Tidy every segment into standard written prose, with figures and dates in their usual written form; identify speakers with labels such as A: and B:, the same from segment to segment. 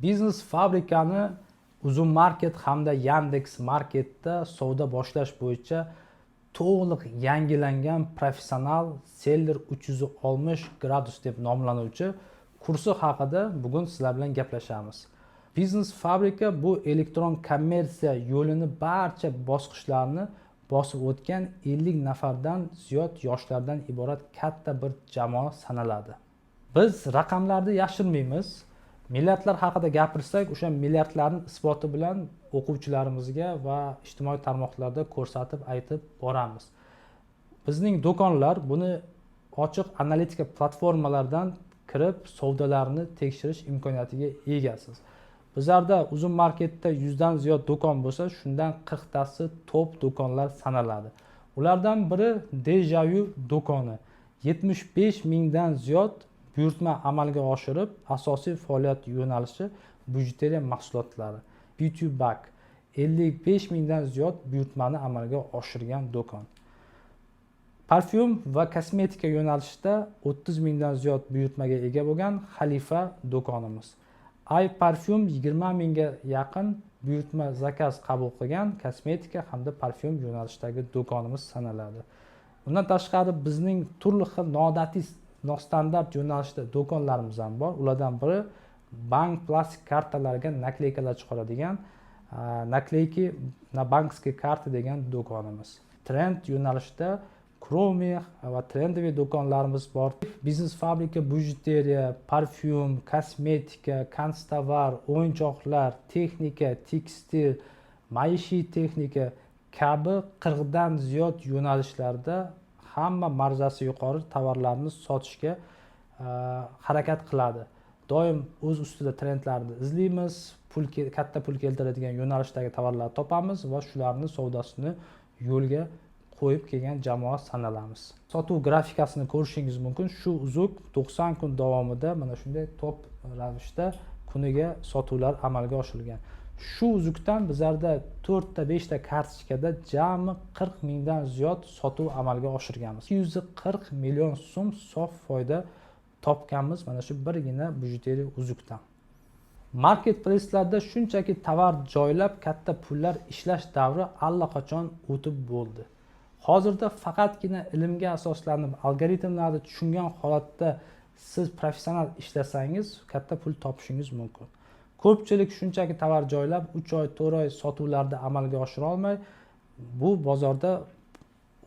A: Biznes fabrikani Uzun Market hamda Yandex Marketda savdo boshlash bo'yicha to'liq yangilangan professional Seller 360 gradus deb nomlanuvchi kursi haqida bugun sizlar bilan gaplashamiz. Biznes fabrika bu elektron kommersiya yo'lini barcha bosqichlarini bosib o'tgan 50 nafardan ziyod yoshlardan iborat katta bir jamoa sanaladi. Biz raqamlarni yashirmaymiz. Milliardlar haqida gapirsak, o'sha milliardlarning isboti bilan o'quvchilarimizga va ijtimoiy tarmoqlarda ko'rsatib aytib boramiz. Bizning do'konlar buni ochiq analitika platformalaridan kirib savdolarni tekshirish imkoniyatiga egasiz. Bizlarda Uzun Marketda 100 dan ziyod do'kon bo'lsa, shundan 40 tasi top do'konlar sanaladi. Ulardan biri Dejavu do'koni. 75 mingdan ziyod buyurtma amalga oshirib, asosiy faoliyat yo'nalishi bijuteriya mahsulotlari. Beauty Bag 55 mingdan ziyod buyurtmani amalga oshirgan do'kon. Parfyum va kosmetika yo'nalishida 30 mingdan ziyod buyurtmaga ega bo'lgan Xalifa do'konimiz. Ay Parfyum 20 mingga yaqin buyurtma zakaz qabul qilgan kosmetika hamda parfyum yo'nalishidagi do'konimiz sanaladi. Undan tashqari bizning turli xil noodatiy nostandart yo'nalishda do'konlarimiz ham bor. Ulardan biri bank plastik kartalarga nakleykalar chiqaradigan nakleyki na bankskiy karta degan do'konimiz. Trend yo'nalishida Kromi va trendoviy do'konlarimiz bor. Biznes fabrika bijuteriya, parfyum, kosmetika, konstovar, o'yinchoqlar, texnika, tekstil, maishiy texnika kabi 40 dan ziyod yo'nalishlarda hamma marjasi yuqori tovarlarni sotishga harakat qiladi. Doim o'z ustida trendlarni izlaymiz, katta pul keltiradigan yo'nalishdagi tovarlarni topamiz va shularning savdosini yo'lga qo'yib kelgan jamoa sanalamiz. Sotuv grafikasini ko'rishingiz mumkin. Shu uzuk 90 kun davomida mana shunday top ravishda kuniga sotuvlar amalga oshirilgan. Shu uzukdan bizlarda 4 ta 5 ta kartochkada jami 40 mingdan ziyod sotuv amalga oshirganmiz. 240 million so'm sof foyda topganmiz mana shu birgina bijuteriya uzukdan. Marketplace'larda shunchaki tovar joylab katta pullar ishlash davri allaqachon o'tib bo'ldi. Hozirda faqatgina ilmga asoslanib, algoritmlarni tushungan holatda siz professional ishlasangiz, katta pul topishingiz mumkin. Ko'pchilik shunchaki tovar joylab 3 oy, 4 oy sotuvlarda amalga oshira olmay, bu bozorda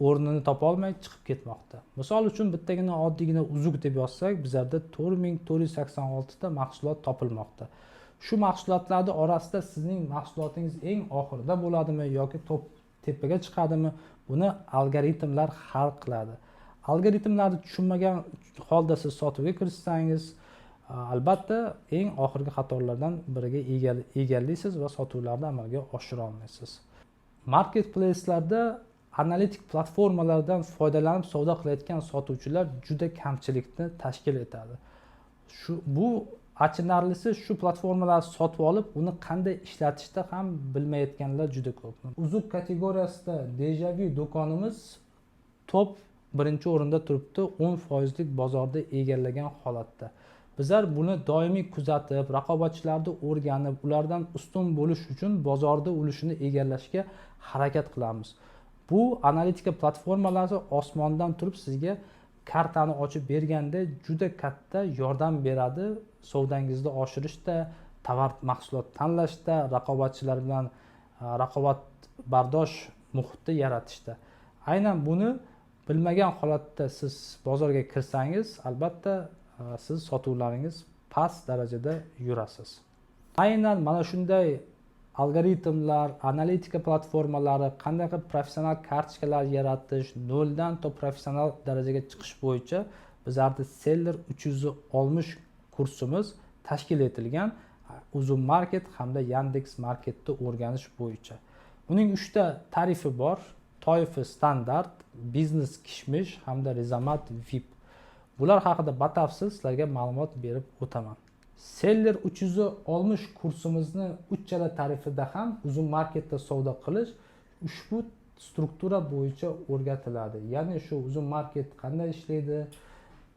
A: o'rnini topa olmay chiqib ketmoqda. Misol uchun bittagina oddiygina uzuk deb yozsak, bizlarda 4486 ta mahsulot topilmoqda. Shu mahsulotlarning orasida sizning mahsulotingiz eng oxirida bo'ladimi yoki tepaga chiqadimi? Buni algoritmlar hal qiladi. Algoritmlarni tushunmagan holda siz sotuvga kirishsangiz, albatta eng oxirgi qatorlardan biriga egallaysiz va sotuvlarni amalga oshira olmaysiz. Marketplace'larda analitik platformalardan foydalanib savdo qilayotgan sotuvchilar juda kamchilikni tashkil etadi. Bu achinarlisi shu platformalarni sotib olib, uni qanday ishlatishda ham bilmayotganlar juda ko'p. Uzuk kategoriyasida Dejavu do'konimiz top birinchi o'rinda turibdi, 10% lik bozorda egallagan holatda. Bizlar buni doimiy kuzatib, raqobatchilarni o'rganib, ulardan ustun bo'lish uchun bozorda ulushini egallashga harakat qilamiz. Bu analitika platformalari osmondan turib sizga kartani ochib berganda juda katta yordam beradi savdangizni oshirishda, tovar mahsulot tanlashda, raqobatchilar bilan raqobatbardosh muhitni yaratishda. Aynan buni bilmagan holatda siz bozorga kirsangiz, albatta siz sotuvlaringiz past darajada yurasiz. Aynan mana shunday algoritmlar, analitika platformalari, qanday qilib professional kartochkalar yaratish, noldan to professional darajaga chiqish bo'yicha bizlarda Seller 360 kursimiz tashkil etilgan. Uzun Market hamda Yandex Marketda o'rganish bo'yicha. Uning 3 ta tarifi bor: toifa standart, biznes kishmish hamda Rezamat VIP. Bular haqida batafsil sizlarga ma'lumot berib o'taman. Seller 360 kursimizni 3 chala tarifida ham Uzun Marketda savdo qilish ushbu struktura bo'yicha o'rgatiladi. Ya'ni shu Uzun Market qanday ishlaydi,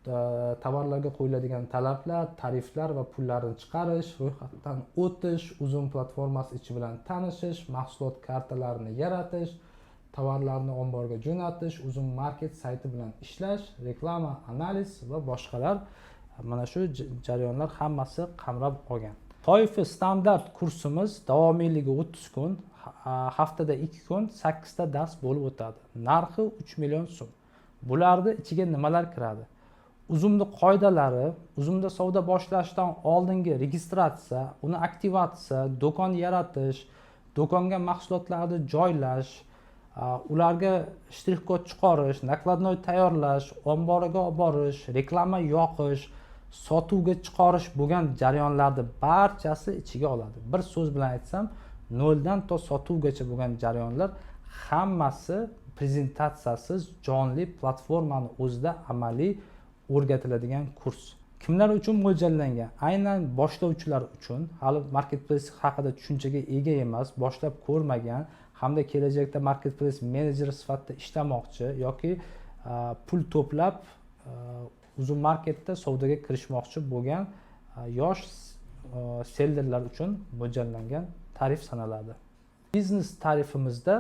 A: tovarlarga qo'yiladigan talablar, tariflar va pullarni chiqarish, ro'yxatdan o'tish, uzum platformasi ichi bilan tanishish, mahsulot kartalarini yaratish, tovarlarni omborga jo'natish, uzum market sayti bilan ishlash, reklama, analiz va boshqalar. Mana shu jarayonlar hammasi qamrab olgan. TOEFL standart kursimiz davomiyligi 30 kun, haftada 2 kun, 8 ta dars bo'lib o'tadi. Narxi 3 million so'm. Bularning ichiga nimalar kiradi? Uzumni qoidalari, uzumda savdo boshlashdan oldingi registratsiya, uni aktivatsiya, do'kon yaratish, do'konga mahsulotlarni joylash, ularga shtrix kod chiqarish, nakladnoy tayyorlash, omboriga olib borish, reklama yoqish, sotuvga chiqarish bo'lgan jarayonlarni barchasi ichiga oladi. Bir so'z bilan aytsam, noldan to sotuvgacha bo'lgan jarayonlar hammasi prezentatsiyasiz jonli platformani o'zida amaliy o'rgatiladigan kurs. Kimlar uchun mo'ljallangan? Aynan boshlovchilar uchun, hali marketplace haqida tushunchaga ega emas, boshlab ko'rmagan hamda kelajakda marketplace menejeri sifatida ishlamoqchi yoki pul to'plab uzum marketda savdoga kirishmoqchi bo'lgan yosh sellerlar uchun mo'ljallangan tarif sanaladi. Biznes tarifimizda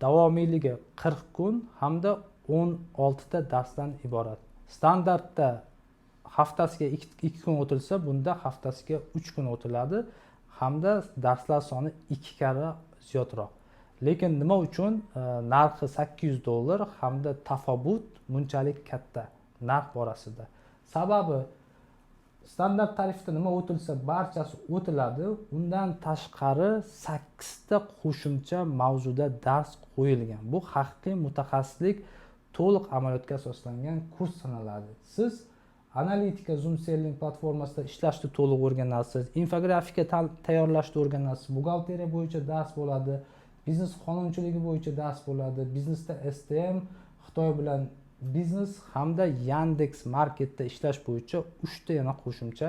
A: davomiyligi 40 kun hamda 16 ta darsdan iborat. Standartda haftasiga 2 kun o'tilsa, bunda haftasiga 3 kun o'tiladi hamda darslar soni 2 karra ziyodroq. Lekin nima uchun narxi $800 hamda tafovut bunchalik katta narx borasida? Sababi standart tarifda nima o'tilsa barchasi o'tiladi. Undan tashqari 8 ta qo'shimcha mavzuda dars qo'yilgan. Bu haqiqiy mutaxassislik to'liq amaliyotga asoslangan kurs sanaladi. Siz analitika Zoom Selling platformasida ishlashni to'liq o'rganasiz, infografika tayyorlashni o'rganasiz, buxgalteriya bo'yicha dars bo'ladi, biznes qonunchiligi bo'yicha dars bo'ladi, biznesda STM, Xitoy bilan biznes hamda Yandex Marketda ishlash bo'yicha 3 ta yana qo'shimcha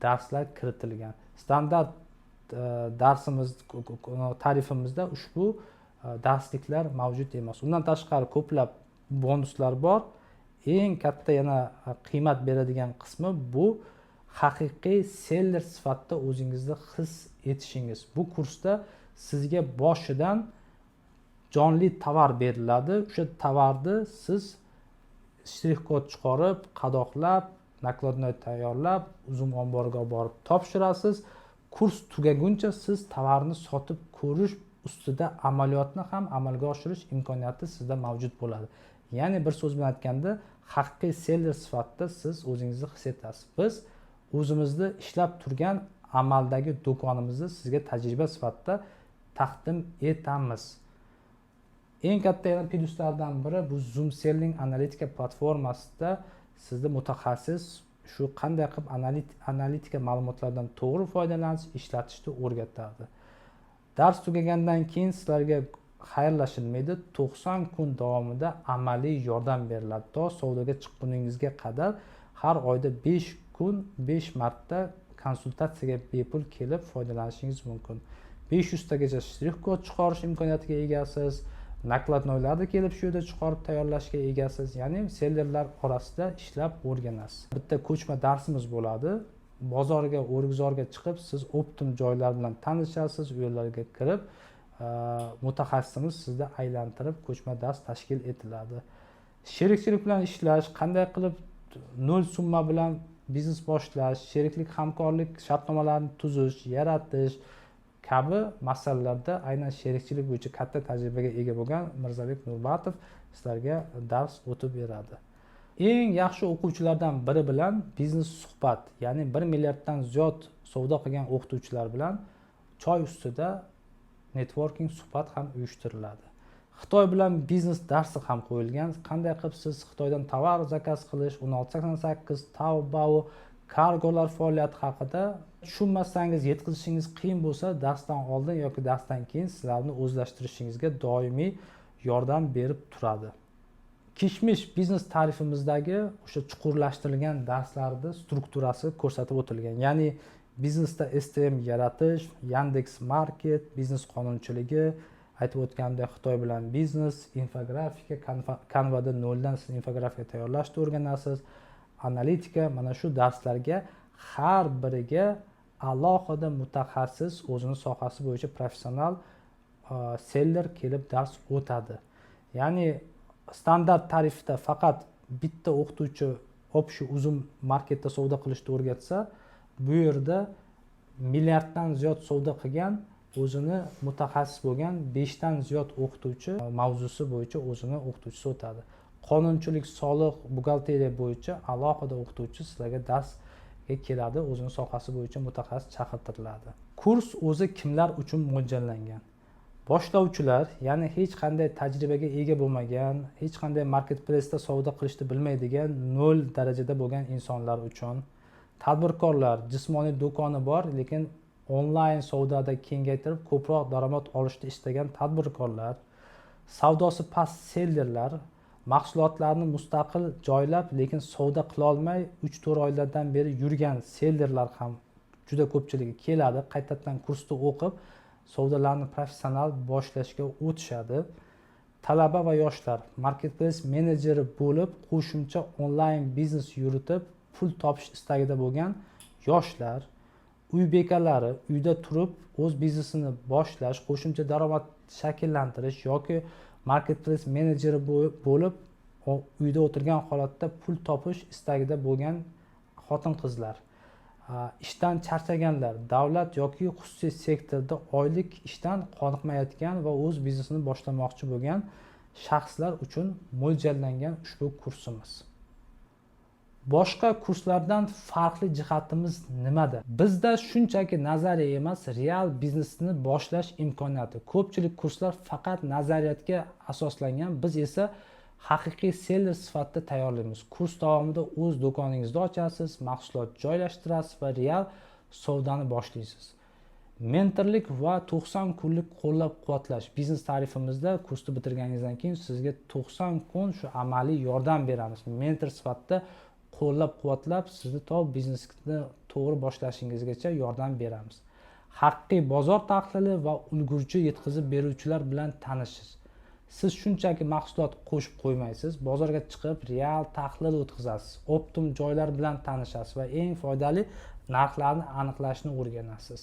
A: darslar kiritilgan. Standart darsimiz tarifimizda ushbu darsliklar mavjud emas. Undan tashqari ko'plab bonuslar bor. Eng katta yana qiymat beradigan qismi bu haqiqiy seller sifatida o'zingizni his etishingiz. Bu kursda sizga boshidan jonli tovar beriladi. O'sha tovarni siz shtrix kod chiqarib, qadoqlab, nakladnoy tayyorlab, uzum omboriga olib borib topshirasiz. Kurs tugaguncha siz tovarni sotib ko'rish ustida amaliyotni ham amalga oshirish imkoniyati sizda mavjud bo'ladi. Ya'ni bir so'z bilan aytganda, haqiqiy seller sifatida siz o'zingizni his etasiz. Biz o'zimizni ishlab turgan amaldagi do'konimizni sizga tajriba sifatida taqdim etamiz. Eng katta yana plyuslardan biri bu Zoom Selling analitika platformasida sizni mutaxassis shu qanday qilib analitika ma'lumotlardan to'g'ri foydalanish, ishlatishni o'rgatadi. Dars tugagandan keyin sizlarga xayrlashilmaydi. 90 kun davomida amaliy yordam beriladi. To savdoga chiqquningizga qadar har oyda 5 kun 5 marta konsultatsiyaga bepul kelib foydalanishingiz mumkin. 500 tagacha shtrix kod chiqarish imkoniyatiga egasiz. Nakladnoylarni kelib shu yerda chiqarib tayyorlashga egasiz. Ya'ni sellerlar orasida ishlab o'rganasiz. Bitta ko'chma darsimiz bo'ladi. Bozorga, o'rgizorga chiqib, siz optim joylar bilan tanishasiz, u yerlarga kirib, mutaxassisimiz sizda aylantirib ko'chma dars tashkil etiladi. Sherikchilik bilan ishlash, qanday qilib 0 summa bilan biznes boshlash, sheriklik, hamkorlik shartnomalarini tuzish, yaratish kabi masalalarda aynan sherikchilik bo'yicha katta tajribaga ega bo'lgan Mirzabek Nurbatov sizlarga dars o'tib beradi. Eng yaxshi o'quvchilardan biri bilan biznes suhbat, ya'ni 1 milliarddan ziyod savdo qilgan o'qituvchilar bilan choy ustida networking suhbat ham uyushtiriladi. Xitoy bilan biznes darsi ham qo'yilgan. Qanday qilib siz Xitoydan tovar zakaz qilish, 1688, Taobao, kargolar faoliyati haqida tushunmasangiz, yetkazishingiz qiyin bo'lsa, darsdan oldin yoki darsdan keyin sizlarni o'zlashtirishingizga doimiy yordam berib turadi. Kishmish biznes tarifimizdagi o'sha chuqurlashtirilgan darslarning strukturasi ko'rsatib o'tilgan. Ya'ni biznesda STM yaratish, Yandex Market, biznes qonunchiligi, aytib o'tgandek Xitoy bilan biznes, infografika, Canva'da noldan siz infografika tayyorlashni o'rganasiz. analitika, mana shu darslarga har biriga alohida mutaxassis, o'zini sohasi bo'yicha professional seller kelib dars o'tadi. Ya'ni standart tarifda faqat bitta o'qituvchi общий uzun marketda savdo qilishni o'rgatsa, bu yerda milliarddan ziyod savdo qilgan, o'zini mutaxassis bo'lgan 5 dan ziyod o'qituvchi mavzusi bo'yicha o'zini o'qituvchisi o'tadi. Qonunchilik, soliq, buxgalteriya bo'yicha alohida o'qituvchi sizlarga darsga keladi, o'zini sohasi bo'yicha mutaxassis chaqirtiriladi. Kurs o'zi kimlar uchun mo'ljallangan? Boshlovchilar, ya'ni hech qanday tajribaga ega bo'lmagan, hech qanday marketplace'da savdo qilishni bilmaydigan 0 darajada bo'lgan insonlar uchun, tadbirkorlar, jismoniy do'koni bor, lekin onlayn savdoda kengaytirib ko'proq daromad olishni istagan tadbirkorlar, savdosi past sellerlar, mahsulotlarni mustaqil joylab, lekin savdo qila olmay 3-4 oylardan beri yurgan sellerlar ham juda ko'pchiligi keladi, qaytadan kursni o'qib savdolarni professional boshlashga o'tishadi. Talaba va yoshlar, marketplace menejeri bo'lib, qo'shimcha onlayn biznes yuritib, pul topish istagida bo'lgan yoshlar, uy bekalari, uyda turib o'z biznesini boshlash, qo'shimcha daromad shakllantirish yoki marketplace menejeri bo'lib, uyda o'tirgan holatda pul topish istagida bo'lgan xotin-qizlar, ishdan charchaganlar, davlat yoki xususiy sektorda oylik ishdan qoniqmayotgan va o'z biznesini boshlamoqchi bo'lgan shaxslar uchun mo'ljallangan ushbu kursimiz. Boshqa kurslardan farqli jihatimiz nimada? Bizda shunchaki nazariya emas, real biznesni boshlash imkoniyati. Ko'pchilik kurslar faqat nazariyatga asoslangan, biz esa haqiqiy seller sifatida tayyorlaymiz. Kurs davomida o'z do'koningizni ochasiz, mahsulot joylashtirasiz va real savdoni boshlaysiz. Mentorlik va 90 kunlik qo'llab-quvvatlash. Biznes tarifimizda kursni bitirganingizdan keyin sizga 90 kun shu amaliy yordam beramiz. Mentor sifatida qo'llab-quvvatlab sizni to biznesni to'g'ri boshlashingizgacha yordam beramiz. Haqiqiy bozor tahlili va ulgurji yetkazib beruvchilar bilan tanishish. Siz shunchaki mahsulot qo'shib qo'ymaysiz, bozorga chiqib real tahlil o'tkazasiz, optimum joylar bilan tanishasiz va eng foydali narxlarni aniqlashni o'rganasiz.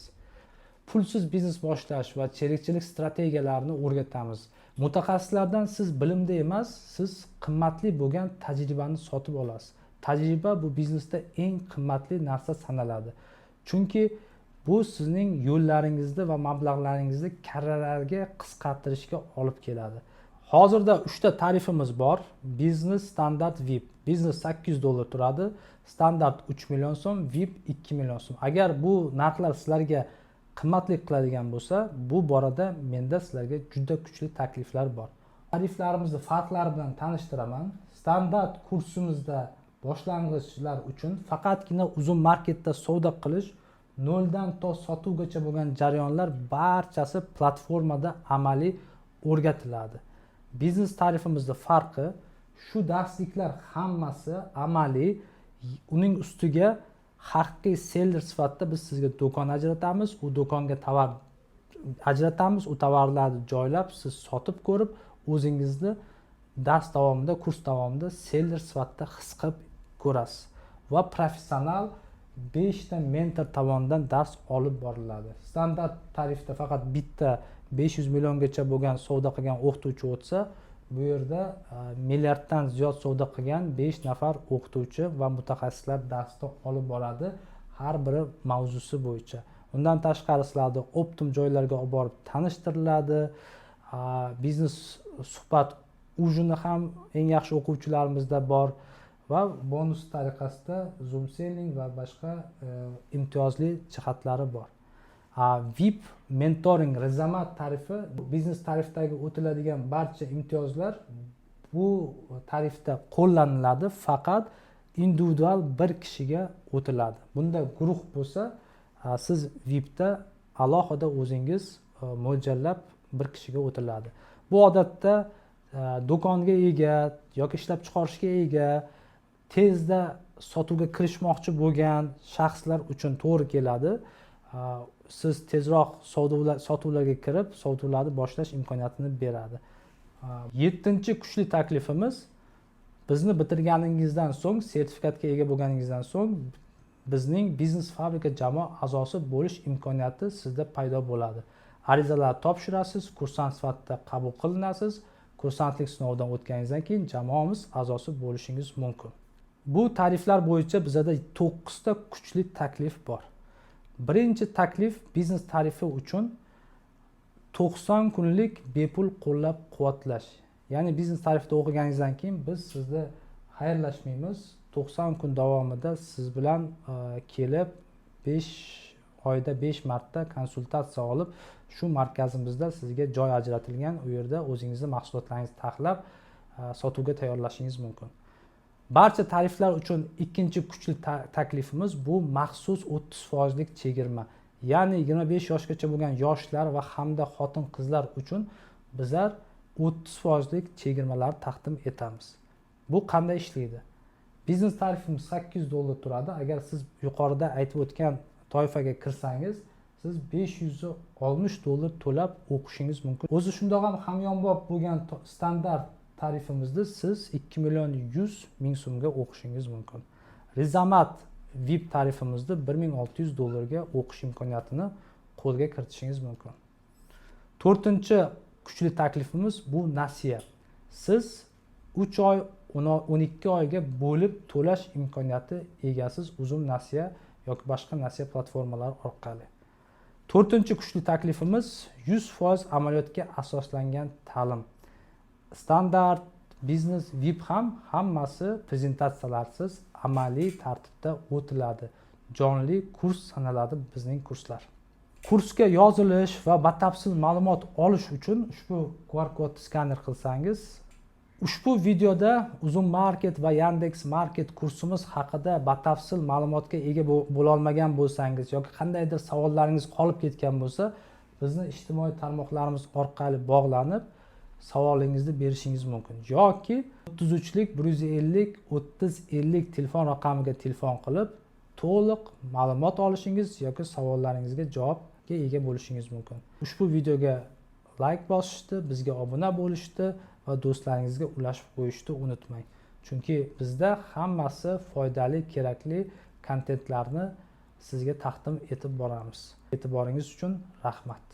A: Pulsiz biznes boshlash va cherikchilik strategiyalarini o'rgatamiz. Mutaxassislardan siz bilimda emas, siz qimmatli bo'lgan tajribani sotib olasiz. Tajriba bu biznesda eng qimmatli narsa sanaladi. Chunki bu sizning yo'llaringizni va mablag'laringizni karralarga qisqartirishga olib keladi. Hozirda 3 ta tarifimiz bor. Business, Standard, VIP. Business $800 turadi, Standard 3 million so'm, VIP 2 million so'm. Agar bu narxlar sizlarga qimmatli qiladigan bo'lsa, bu borada menda sizlarga juda kuchli takliflar bor. Tariflarimizni farqlari bilan tanishtiraman. Standart kursimizda boshlang'ichlar uchun faqatgina uzun marketda savdo qilish, 0 dan to sotuvgacha bo'lgan jarayonlar barchasi platformada amaliy o'rgatiladi. Biznes tarifimizning farqi, shu darsliklar hammasi amaliy, uning ustiga haqiqiy seller sifatida biz sizga do'kon ajratamiz, u do'konga tovar ajratamiz, u tovarlarni joylab siz sotib ko'rib, o'zingizni dars davomida, kurs davomida seller sifatida his qilib ko'rasiz va professional 5 ta mentor tomonidan dars olib boriladi. Standart tarifda faqat bitta 500 milliongacha bo'lgan savdo qilgan o'qituvchi o'tsa, bu yerda milliarddan ziyod savdo qilgan 5 nafar o'qituvchi va mutaxassislar darsda olib boradi, har biri mavzusi bo'yicha. Undan tashqari sizlarni optimum joylarga olib borib tanishtiriladi. Biznes suhbat ujini ham eng yaxshi o'quvchilarimizda bor va bonus tariqasida Zoom selling va boshqa imtiyozli jihatlari bor. VIP mentoring rezamat tarifi, biznes tarifdagi o'tiladigan barcha imtiyozlar bu tarifda qo'llaniladi, faqat individual bir kishiga o'tiladi. Bunda guruh bo'lsa, siz VIPda alohida o'zingiz mo'ljallab bir kishiga o'tiladi. Bu odatda do'konga ega yoki ishlab chiqarishga ega, tezda sotuvga kirishmoqchi bo'lgan shaxslar uchun to'g'ri keladi. Siz tezroq sotuvlarga kirib, sotuvlarni boshlash imkoniyatini beradi. 7-kuchli taklifimiz, Bizni bitirganingizdan so'ng, sertifikatga ega bo'lganingizdan so'ng bizning biznes fabrika jamoa a'zosi bo'lish imkoniyati sizda paydo bo'ladi. Arizalar topshirasiz, kursant sifatida qabul qilinasiz. Kursantlik sinovidan o'tganingizdan keyin jamoamiz a'zosi bo'lishingiz mumkin. Bu tariflar bo'yicha bizda 9 ta kuchli taklif bor. Birinchi taklif biznes tarifi uchun 90 kunlik bepul qo'llab-quvvatlash. Ya'ni biznes tarifida o'qiganingizdan keyin biz sizda xayrlashmaymiz. 90 kun davomida siz bilan kelib 5 oyda 5 marta konsultatsiya olib, shu markazimizda sizga joy ajratilgan, u yerda o'zingizning mahsulotlaringizni taxlab sotuvga tayyorlashingiz mumkin. Barcha tariflar uchun ikkinchi kuchli taklifimiz bu maxsus 30% lik chegirma. Ya'ni 25 yoshgacha bo'lgan yoshlar va hamda xotin-qizlar uchun bizlar 30% lik chegirmalar taqdim etamiz. Bu qanday ishlaydi? Biznes tarifimiz $800 turadi. Agar siz yuqorida aytib o'tgan toifaga kirsangiz, siz $560 to'lab o'qishingiz mumkin. O'zi shundoq ham hamyonbop bo'lgan standart tarifimizda siz 2.100.000 so'mga o'qishingiz mumkin. Rizamat VIP tarifimizda $1.600 ga o'qish imkoniyatini qo'lga kiritishingiz mumkin. To'rtinchi kuchli taklifimiz bu nasiya. Siz 3 oy 12 oyga bo'lib to'lash imkoniyati egasiz uzum nasiya yoki boshqa nasiya platformalari orqali. To'rtinchi kuchli taklifimiz 100% amaliyotga asoslangan ta'lim. Standart, biznes, VIP ham hammasi prezentatsiyalarsiz amaliy tartibda o'tiladi. Jonli kurs sanaladi bizning kurslar. Kursga yozilish va batafsil ma'lumot olish uchun ushbu QR kodni skaner qilsangiz, ushbu videoda Uzum Market va Yandex Market kursimiz haqida batafsil ma'lumotga ega bo'la olmagan bo'lsangiz yoki qandaydir savollaringiz qolib ketgan bo'lsa, bizni ijtimoiy tarmoqlarimiz orqali bog'lanib savolingizni berishingiz mumkin. Yoki 33lik 150 3050 telefon raqamiga telefon qilib to'liq ma'lumot olishingiz yoki savollaringizga javobga ega bo'lishingiz mumkin. Ushbu videoga like bosishni, bizga obuna bo'lishni va do'stlaringizga ulashib qo'yishni unutmang. Chunki bizda hammasi foydali, kerakli kontentlarni sizga taqdim etib boramiz. E'tiboringiz uchun rahmat.